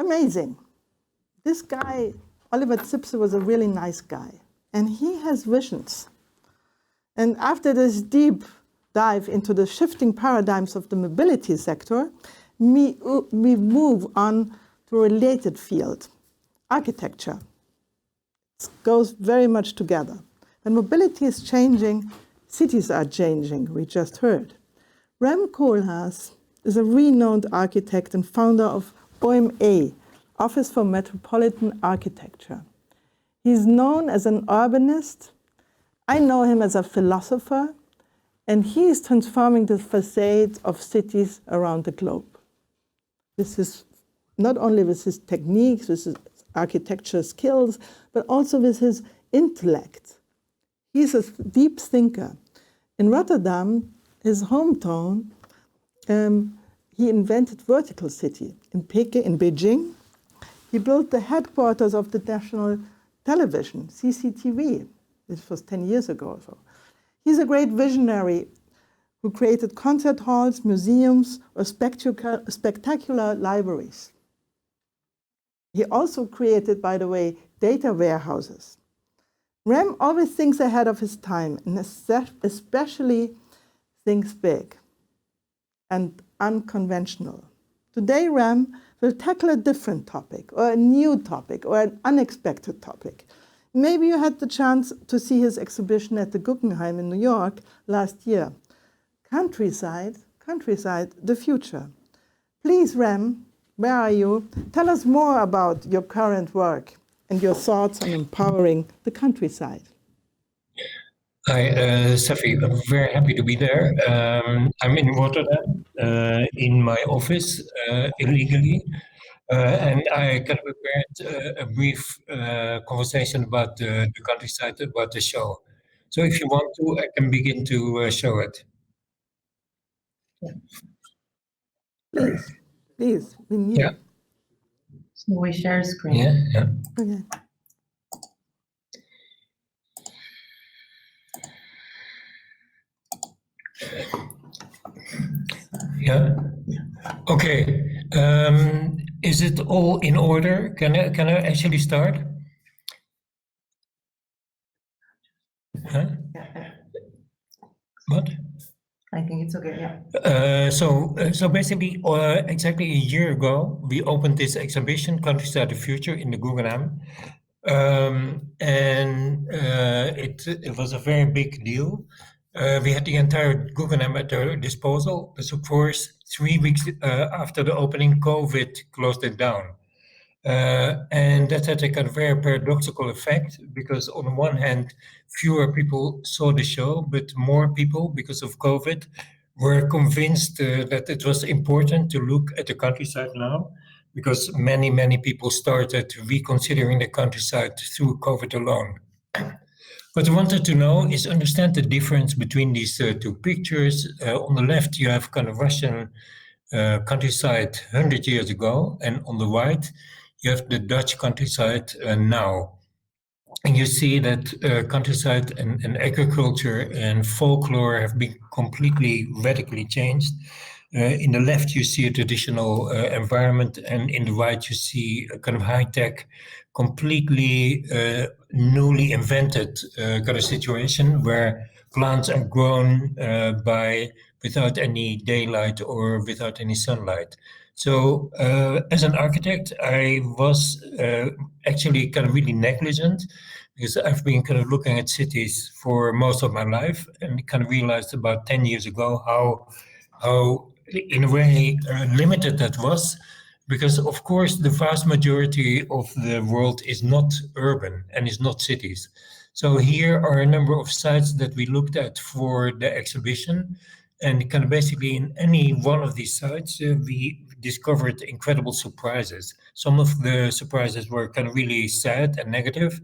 amazing. This guy, Oliver Zipse, was a really nice guy. And he has visions. And after this deep dive into the shifting paradigms of the mobility sector, we move on to a related field, architecture. It goes very much together. When mobility is changing, cities are changing, we just heard. Rem Koolhaas is a renowned architect and founder of OMA, Office for Metropolitan Architecture. He's known as an urbanist. I know him as a philosopher, and he is transforming the facades of cities around the globe. This is not only with his techniques, with his architecture skills, but also with his intellect. He's a deep thinker. In Rotterdam, his hometown, he invented vertical city. In Beijing, he built the headquarters of the national television, CCTV. This was 10 years ago or so. He's a great visionary who created concert halls, museums, or spectacular libraries. He also created, by the way, data warehouses. Rem always thinks ahead of his time, and especially thinks big and unconventional. Today, Rem will tackle a different topic, or a new topic, or an unexpected topic. Maybe you had the chance to see his exhibition at the Guggenheim in New York last year. Countryside, the future. Please, Rem, where are you? Tell us more about your current work and your thoughts on empowering the countryside. Hi, Safi. I'm very happy to be there. I'm in Rotterdam, in my office, illegally. And I kind of prepared a brief conversation about the countryside, about the show. So if you want to, I can begin to show it. Please, we need. Yeah. So we share screen. Yeah. Okay. Yeah. Okay. Is it all in order? Can I actually start? Huh? What? I think it's okay. Yeah. So basically, exactly a year ago, we opened this exhibition, Countryside the Future, in the Guggenheim, and it was a very big deal. We had the entire Guggenheim at our disposal, but of course, 3 weeks after the opening, COVID closed it down. And that had a kind of very paradoxical effect, because on the one hand, fewer people saw the show, but more people, because of COVID, were convinced that it was important to look at the countryside now, because many people started reconsidering the countryside through COVID alone. What I wanted to know is understand the difference between these two pictures. On the left, you have kind of Russian countryside 100 years ago, and on the right, you have the Dutch countryside now. And you see that countryside and agriculture and folklore have been completely radically changed. In the left, you see a traditional environment, and in the right, you see a kind of high-tech, completely newly invented kind of situation where plants are grown without any daylight or without any sunlight. So as an architect, I was actually kind of really negligent, because I've been kind of looking at cities for most of my life, and kind of realized about 10 years ago how in a way limited that was, because of course the vast majority of the world is not urban and is not cities. So here are a number of sites that we looked at for the exhibition, and kind of basically in any one of these sites we discovered incredible surprises. Some of the surprises were kind of really sad and negative.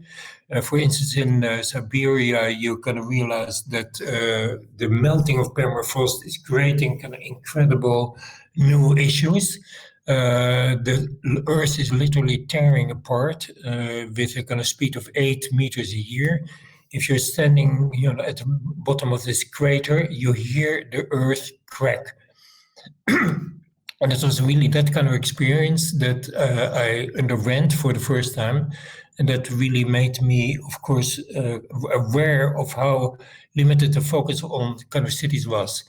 For instance, in Siberia, you kind of realize that the melting of permafrost is creating kind of incredible new issues. The Earth is literally tearing apart with a kind of speed of 8 meters a year. If you're standing, at the bottom of this crater, you hear the Earth crack. And it was really that kind of experience that I underwent for the first time. And that really made me, of course, aware of how limited the focus on kind of cities was.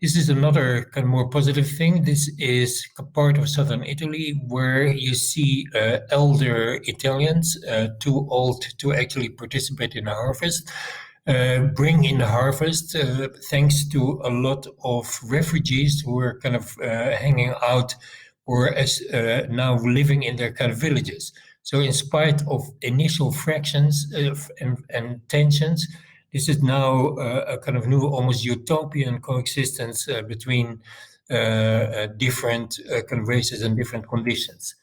This is another kind of more positive thing. This is a part of southern Italy where you see elder Italians, too old to actually participate in the harvest, bring in the harvest thanks to a lot of refugees who are kind of hanging out or as now living in their kind of villages. So in spite of initial fractions and tensions, this is now a kind of new, almost utopian coexistence between different kind of races and different conditions.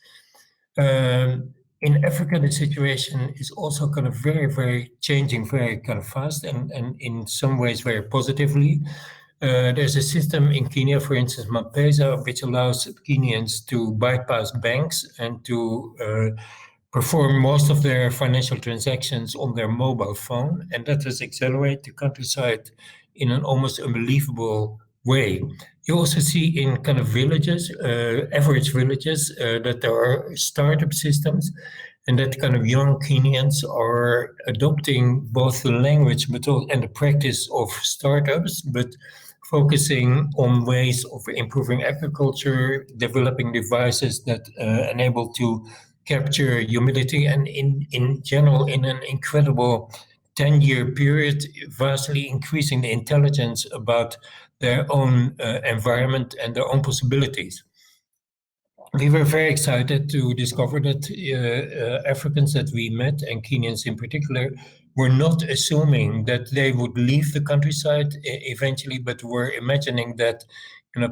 In Africa, the situation is also kind of very, very changing, very kind of fast, and in some ways very positively. There's a system in Kenya, for instance, M-Pesa, which allows Kenyans to bypass banks and to perform most of their financial transactions on their mobile phone, and that has accelerated the countryside in an almost unbelievable way. You also see in kind of villages, average villages, that there are startup systems, and that kind of young Kenyans are adopting both the language and the practice of startups, but focusing on ways of improving agriculture, developing devices that enable to capture humidity, and in general, in an incredible 10-year period, vastly increasing the intelligence about their own environment and their own possibilities. We were very excited to discover that Africans that we met, and Kenyans in particular, were not assuming that they would leave the countryside eventually, but were imagining that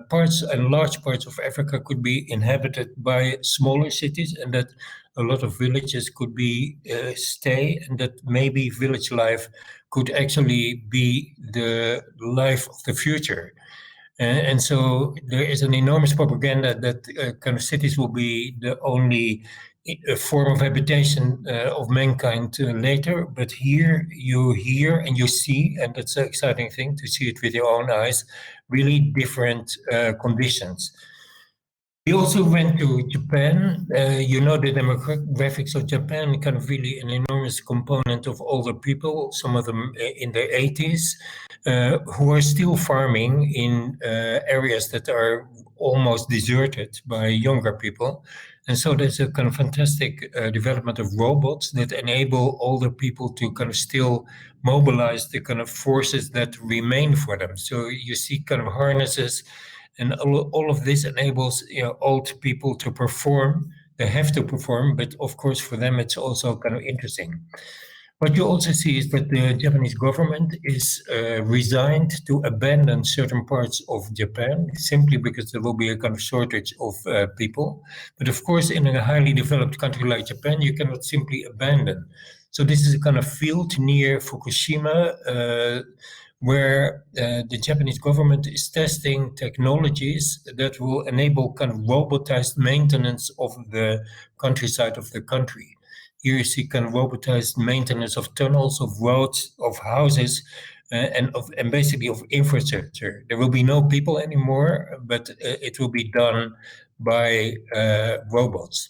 parts and large parts of Africa could be inhabited by smaller cities, and that a lot of villages could be stay, and that maybe village life could actually be the life of the future. And so there is an enormous propaganda that kind of cities will be the only form of habitation of mankind later. But here you hear and you see, and that's an exciting thing to see it with your own eyes, really different conditions. We also went to Japan. The demographics of Japan, kind of really an enormous component of older people, some of them in their 80s, who are still farming in areas that are almost deserted by younger people. And so there's a kind of fantastic development of robots that enable older people to kind of still mobilize the kind of forces that remain for them. So you see kind of harnesses, and all of this enables old people to perform. They have to perform, but of course for them it's also kind of interesting. What you also see is that the Japanese government is resigned to abandon certain parts of Japan simply because there will be a kind of shortage of people. But of course, in a highly developed country like Japan, you cannot simply abandon. So this is a kind of field near Fukushima where the Japanese government is testing technologies that will enable kind of robotized maintenance of the countryside of the country. Here you see kind of robotized maintenance of tunnels, of roads, of houses, and basically of infrastructure. There will be no people anymore, but it will be done by robots.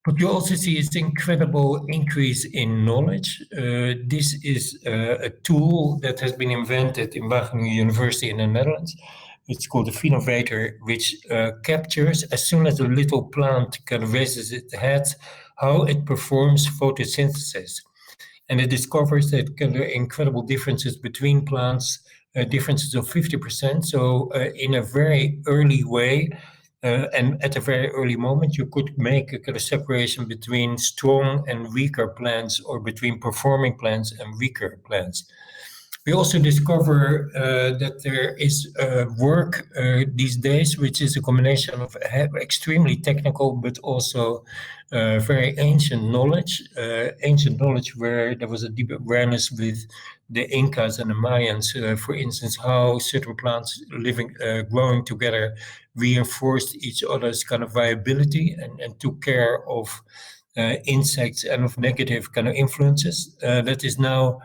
What you also see is the incredible increase in knowledge. This is a tool that has been invented in Wageningen University in the Netherlands. It's called the Phenovator, which captures, as soon as a little plant kind of raises its head, how it performs photosynthesis. And it discovers that kind of incredible differences between plants, differences of 50%. So in a very early way, and at a very early moment, you could make a kind of separation between strong and weaker plants, or between performing plants and weaker plants. We also discover that there is work these days, which is a combination of extremely technical, but also very ancient knowledge where there was a deep awareness with the Incas and the Mayans, for instance, how certain plants growing together reinforced each other's kind of viability and took care of insects and of negative kind of influences. That is now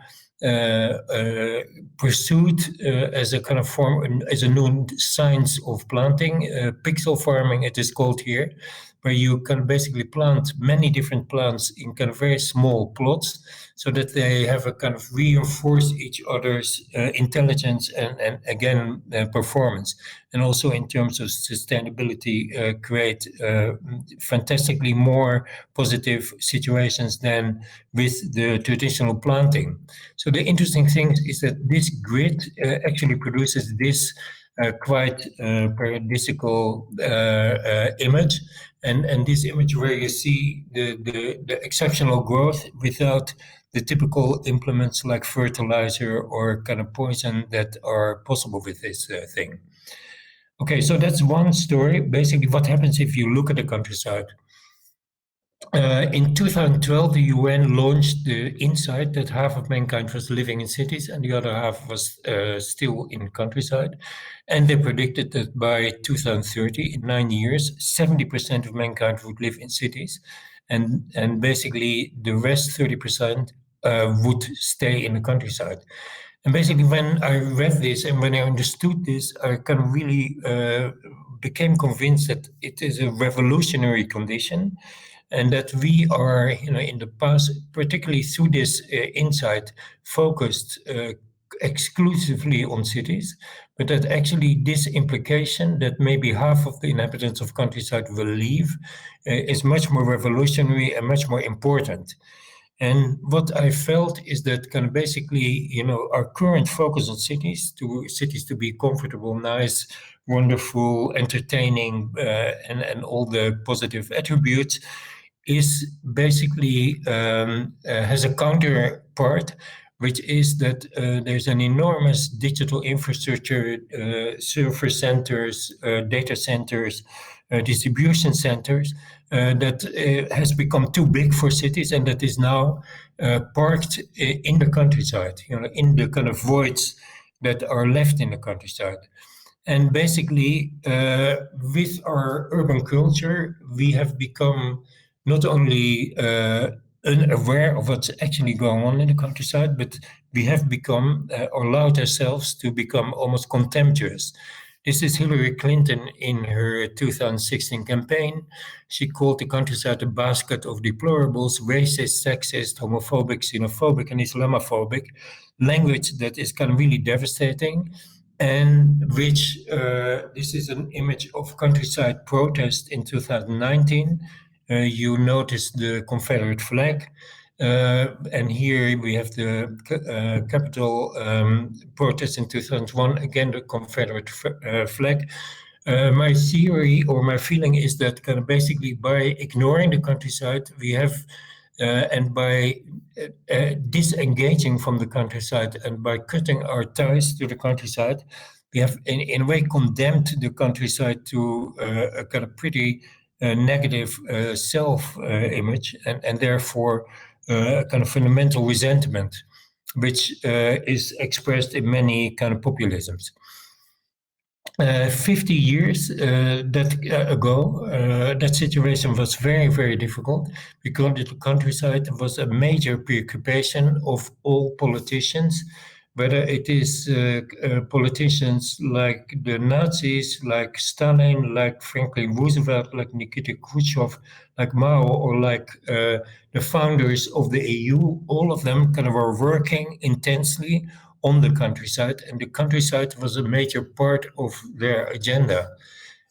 pursued as a kind of form, as a new science of planting, pixel farming it is called here, where you can basically plant many different plants in kind of very small plots so that they have a kind of reinforce each other's intelligence and again, performance. And also in terms of sustainability, create fantastically more positive situations than with the traditional planting. So the interesting thing is that this grid actually produces this quite paradisical image. And this image where you see the exceptional growth without the typical implements like fertilizer or kind of poison that are possible with this thing. Okay, so that's one story. Basically, what happens if you look at the countryside? In 2012, the UN launched the insight that half of mankind was living in cities and the other half was still in countryside. And they predicted that by 2030, in 9 years, 70% of mankind would live in cities. And basically, the rest, 30%, would stay in the countryside. And basically, when I read this and when I understood this, I kind of really became convinced that it is a revolutionary condition. And that we are, in the past, particularly through this insight, focused exclusively on cities, but that actually this implication that maybe half of the inhabitants of countryside will leave is much more revolutionary and much more important. And what I felt is that kind of basically, our current focus on cities to be comfortable, nice, wonderful, entertaining, and all the positive attributes, is basically has a counterpart, which is that there's an enormous digital infrastructure, server centers, data centers, distribution centers that has become too big for cities and that is now parked in the countryside, in the kind of voids that are left in the countryside. And basically, with our urban culture, we have become not only unaware of what's actually going on in the countryside, but we have become, or allowed ourselves to become almost contemptuous. This is Hillary Clinton in her 2016 campaign. She called the countryside a basket of deplorables, racist, sexist, homophobic, xenophobic, and Islamophobic, language that is kind of really devastating. And which, this is an image of countryside protest in 2019. You notice the Confederate flag. And here we have the Capitol protest in 2001, again, the Confederate flag. My theory or my feeling is that kind of basically by ignoring the countryside, we have, and by disengaging from the countryside and by cutting our ties to the countryside, we have in a way condemned the countryside to a kind of pretty negative self-image and therefore kind of fundamental resentment, which is expressed in many kind of populisms. 50 years ago, that situation was very, very difficult because the countryside was a major preoccupation of all politicians, whether it is politicians like the Nazis, like Stalin, like Franklin Roosevelt, like Nikita Khrushchev, like Mao, or like the founders of the EU. All of them kind of are working intensely on the countryside, and the countryside was a major part of their agenda.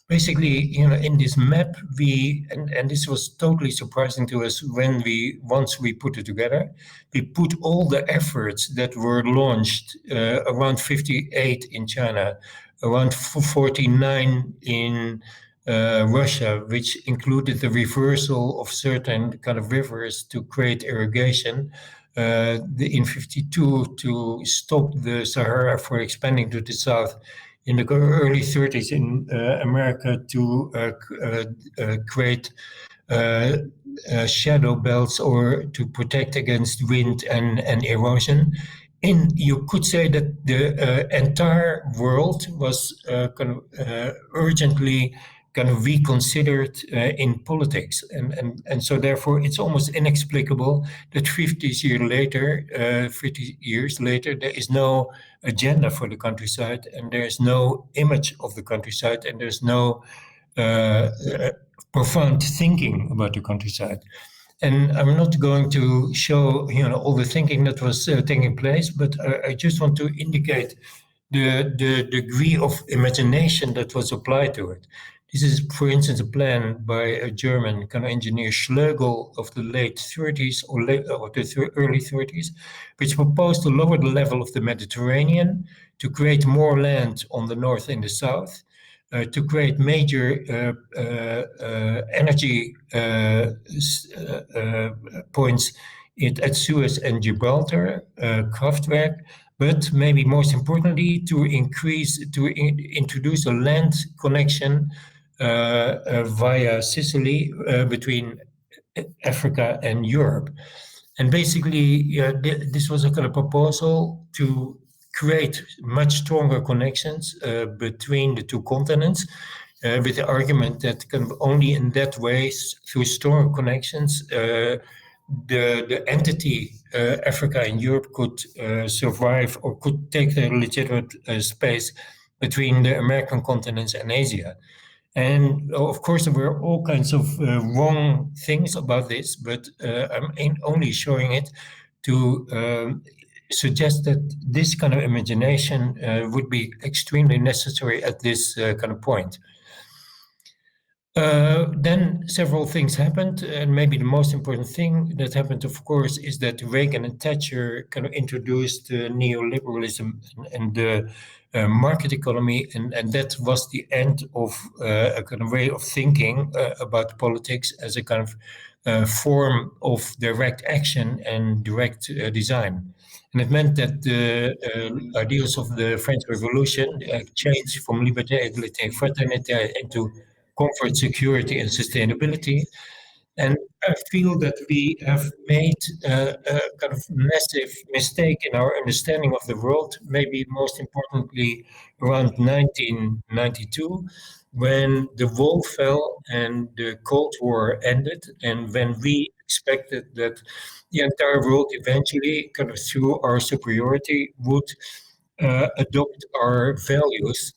Basically, in this map, and this was totally surprising to us when once we put it together, we put all the efforts that were launched around 58 in China, around 49 in Russia, which included the reversal of certain kind of rivers to create irrigation, in 52 to stop the Sahara from expanding to the south, in the early 30s in America to create shadow belts or to protect against wind and erosion. You could say that the entire world was urgently kind of reconsidered in politics. And so therefore it's almost inexplicable that 50 years later, there is no agenda for the countryside, and there's no image of the countryside, and there's no profound thinking about the countryside. And I'm not going to show, all the thinking that was taking place, but I just want to indicate the degree of imagination that was applied to it. This is, for instance, a plan by a German kind of engineer, Schlegel, of the late 30s or early 30s, which proposed to lower the level of the Mediterranean, to create more land on the north and the south, to create major energy points at Suez and Gibraltar, Kraftwerk, but maybe most importantly, to introduce a land connection via Sicily between Africa and Europe. And basically, this was a kind of proposal to create much stronger connections between the two continents, with the argument that kind of only in that way, through stronger connections, the entity Africa and Europe could survive or could take their legitimate space between the American continents and Asia. And of course, there were all kinds of wrong things about this, but I'm only showing it to suggest that this kind of imagination would be extremely necessary at this kind of point. Then several things happened, and maybe the most important thing that happened, of course, is that Reagan and Thatcher kind of introduced neoliberalism and the market economy, and that was the end of a kind of way of thinking about politics as a kind of form of direct action and direct design. And it meant that the ideals of the French Revolution changed from liberté, égalité, fraternité into comfort, security, and sustainability. And I feel that we have made a kind of massive mistake in our understanding of the world, maybe most importantly around 1992, when the wall fell and the Cold War ended, and when we expected that the entire world eventually, kind of through our superiority, would adopt our values.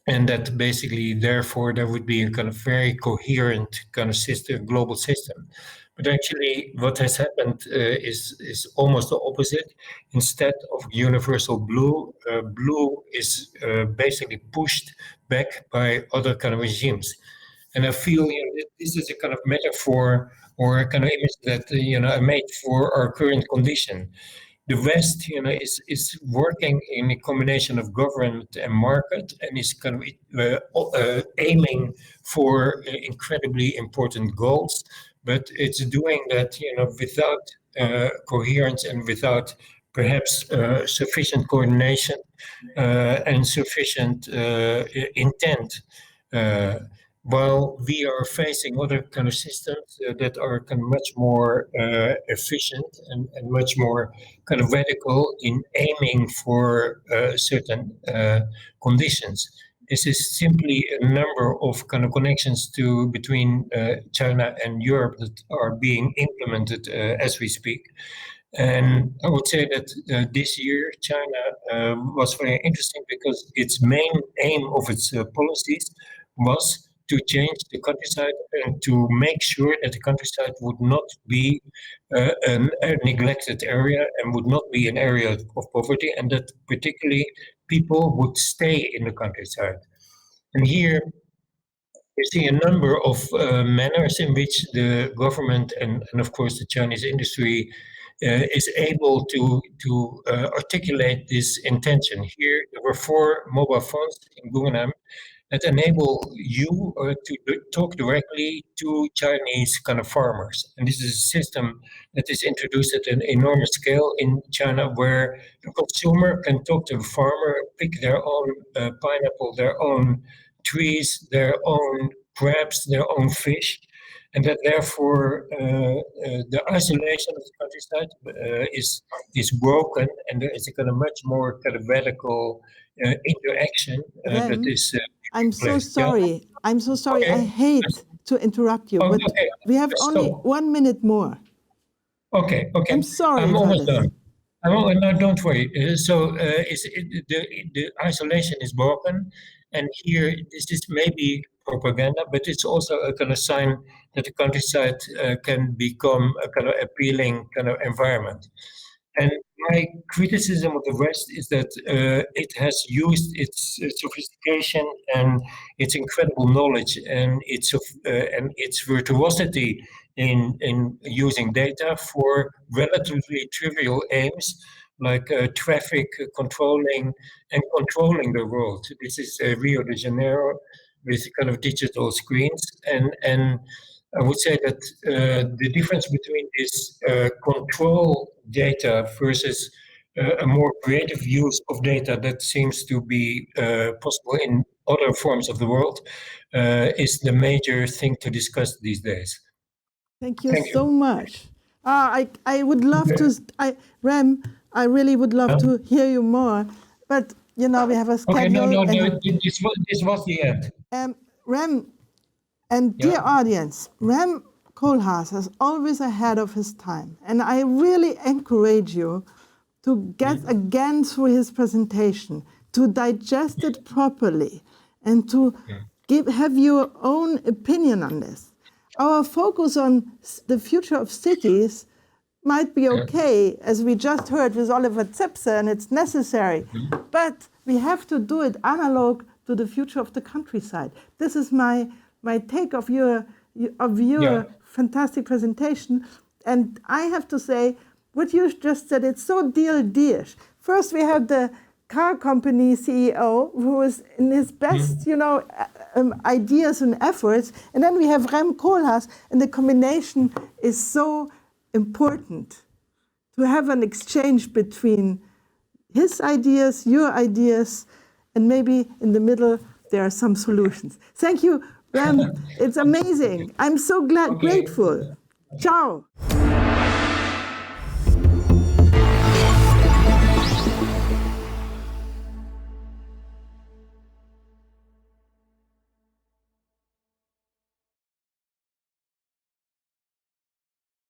And that basically, therefore, there would be a kind of very coherent kind of system, global system. But actually, what has happened is almost the opposite. Instead of universal blue, blue is basically pushed back by other kind of regimes. And I feel this is a kind of metaphor or a kind of image that I made for our current condition. The West, is working in a combination of government and market, and is kind of aiming for incredibly important goals. But it's doing that, without coherence and without perhaps sufficient coordination and sufficient intent. While we are facing other kind of systems that are kind of much more efficient and much more kind of radical in aiming for certain conditions. This is simply a number of kind of connections between China and Europe that are being implemented as we speak. And I would say that this year China was very interesting because its main aim of its policies was to change the countryside and to make sure that the countryside would not be a neglected area and would not be an area of poverty, and that particularly people would stay in the countryside. And here you see a number of manners in which the government and of course the Chinese industry is able to articulate this intention. Here there were 4 mobile phones in Guggenheim that enable you to talk directly to Chinese kind of farmers. And this is a system that is introduced at an enormous scale in China, where the consumer can talk to the farmer, pick their own pineapple, their own trees, their own crabs, their own fish, and that therefore the isolation of the countryside is broken, and there is a kind of much more kind of radical interaction that Rem, is I'm taking so place. Yeah? sorry. I'm so sorry. Okay. I hate to interrupt you, Oh, but okay. we have only So, 1 minute more. okay. I'm sorry I'm for almost this. done. No, don't worry. The isolation is broken, and here this is maybe propaganda, but it's also a kind of sign that the countryside can become a kind of appealing kind of environment. And my criticism of the West is that it has used its sophistication and its incredible knowledge and its virtuosity in using data for relatively trivial aims like traffic controlling and controlling the world. This is Rio de Janeiro with kind of digital screens, and I would say that the difference between this control data versus a more creative use of data that seems to be possible in other forms of the world is the major thing to discuss these days. Thank you Thank so you. much. I would love to, Rem, I really would love to hear you more, but we have a schedule. Okay, no, this was the end. Rem, and dear audience, Rem Koolhaas is always ahead of his time, and I really encourage you to get again through his presentation, to digest it properly, and to have your own opinion on this. Our focus on the future of cities might be okay, as we just heard with Oliver Zipse, and it's necessary, but we have to do it analog to the future of the countryside. This is my take of your fantastic presentation, and I have to say, what you just said, it's so DLD-ish. First, we have the car company CEO who is in his best, ideas and efforts, and then we have Rem Koolhaas, and the combination is so important to have an exchange between his ideas, your ideas, and maybe in the middle there are some solutions. Thank you, Rem. It's amazing. I'm so grateful. Ciao.